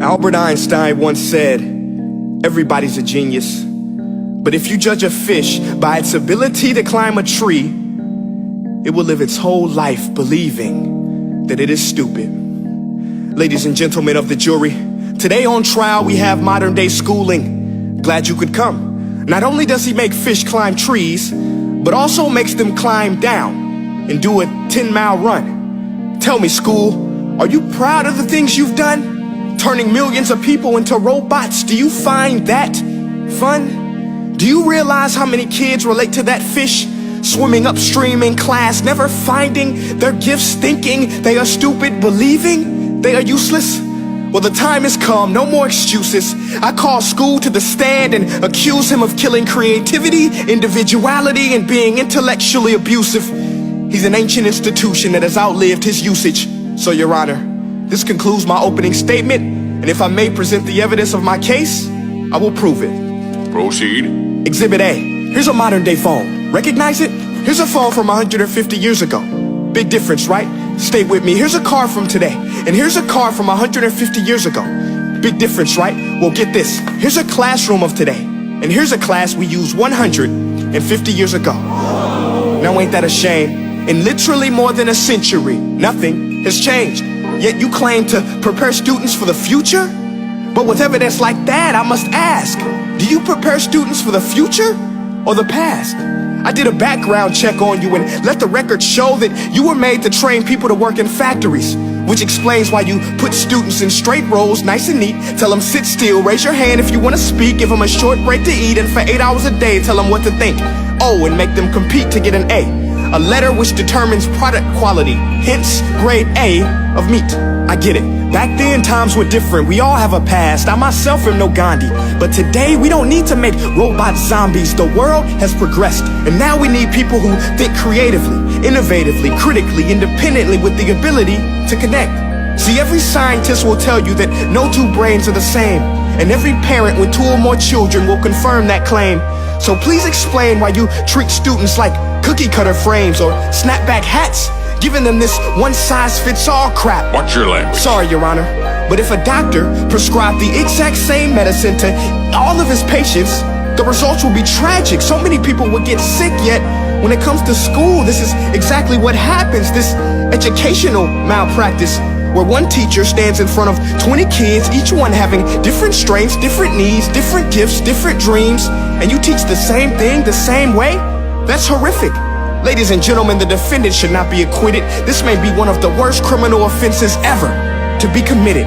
Albert Einstein once said, everybody's a genius, but if you judge a fish by its ability to climb a tree, it will live its whole life believing that it is stupid. Ladies and gentlemen of the jury, today on trial we have modern day schooling. Glad you could come. Not only does he make fish climb trees, but also makes them climb down and do a 10-mile run. Tell me, school, are you proud of the things you've done? Turning millions of people into robots, do you find that fun? Do you realize how many kids relate to that fish? Swimming upstream in class, never finding their gifts, thinking they are stupid, believing they are useless? Well, the time has come, no more excuses. I call school to the stand and accuse him of killing creativity, individuality, and being intellectually abusive. He's an ancient institution that has outlived his usage. So, Your Honor, this concludes my opening statement, and if I may present the evidence of my case, I will prove it. Proceed. Exhibit A. Here's a modern day phone. Recognize it? Here's a phone from 150 years ago. Big difference, right? Stay with me. Here's a car from today, and here's a car from 150 years ago. Big difference, right? Well, get this. Here's a classroom of today, and here's a class we used 150 years ago. Now ain't that a shame? In literally more than a century, nothing has changed. Yet you claim to prepare students for the future? But with evidence like that, I must ask, do you prepare students for the future or the past? I did a background check on you and let the record show that you were made to train people to work in factories, which explains why you put students in straight rows, nice and neat, tell them sit still, raise your hand if you want to speak, give them a short break to eat, and for 8 hours a day tell them what to think. Oh, and make them compete to get an A letter which determines product quality, hence grade A of meat. I get it. Back then, times were different. We all have a past. I myself am no Gandhi. But today, we don't need to make robot zombies. The world has progressed. And now we need people who think creatively, innovatively, critically, independently, with the ability to connect. See, every scientist will tell you that no two brains are the same. And every parent with 2 or more children will confirm that claim. So please explain why you treat students like cookie cutter frames or snapback hats, giving them this one-size-fits-all crap. Watch your language. Sorry, Your Honor, but if a doctor prescribed the exact same medicine to all of his patients, the results will be tragic. So many people will get sick, yet when it comes to school, this is exactly what happens. This educational malpractice, where one teacher stands in front of 20 kids, each one having different strengths, different needs, different gifts, different dreams, and you teach the same thing the same way? That's horrific. Ladies and gentlemen, the defendant should not be acquitted. This may be one of the worst criminal offenses ever to be committed.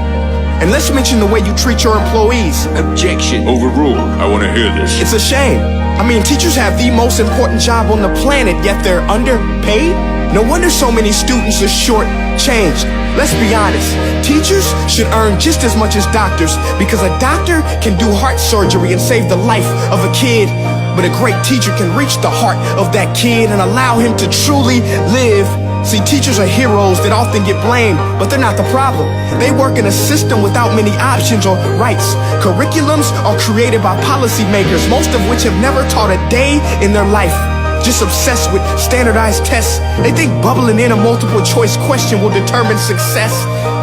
And let's mention the way you treat your employees. Objection. Overruled. I want to hear this. It's a shame. I mean, teachers have the most important job on the planet, yet they're underpaid? No wonder so many students are short-changed. Let's be honest, teachers should earn just as much as doctors, because a doctor can do heart surgery and save the life of a kid, but a great teacher can reach the heart of that kid and allow him to truly live. See, teachers are heroes that often get blamed, but they're not the problem. They work in a system without many options or rights. Curriculums are created by policymakers, most of which have never taught a day in their life. Just obsessed with standardized tests. They think bubbling in a multiple choice question will determine success.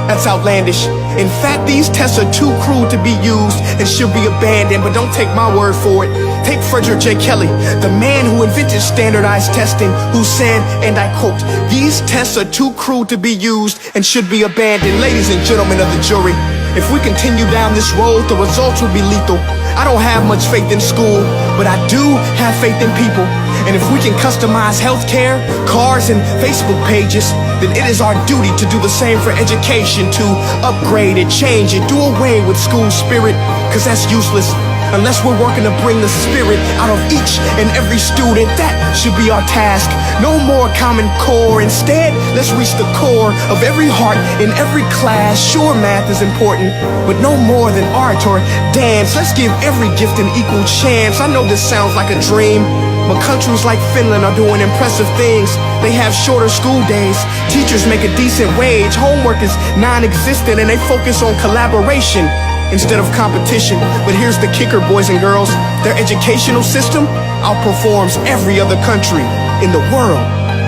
That's outlandish. In fact, these tests are too cruel to be used and should be abandoned, but don't take my word for it. Take Frederick J. Kelly, the man who invented standardized testing, who said, and I quote, "These tests are too cruel to be used and should be abandoned." Ladies and gentlemen of the jury, if we continue down this road, the results will be lethal. I don't have much faith in school, but I do have faith in people. And if we can customize healthcare, cars, and Facebook pages, then it is our duty to do the same for education, to upgrade it, change it, do away with school spirit, because that's useless. Unless we're working to bring the spirit out of each and every student, that should be our task. No more Common Core. Instead, let's reach the core of every heart in every class. Sure, math is important, but no more than art or dance. Let's give every gift an equal chance. I know this sounds like a dream, but countries like Finland are doing impressive things. They have shorter school days, teachers make a decent wage, homework is non-existent, and they focus on collaboration instead of competition. But here's the kicker, boys and girls. Their educational system outperforms every other country in the world.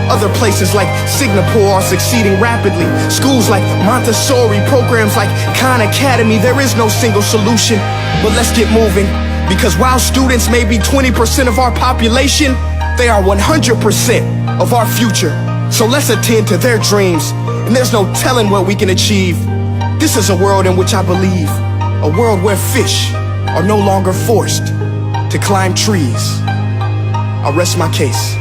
Other places like Singapore are succeeding rapidly. Schools like Montessori, programs like Khan Academy, there is no single solution. But let's get moving, because while students may be 20% of our population, they are 100% of our future. So let's attend to their dreams, and there's no telling what we can achieve. This is a world in which I believe, a world where fish are no longer forced to climb trees. I'll rest my case.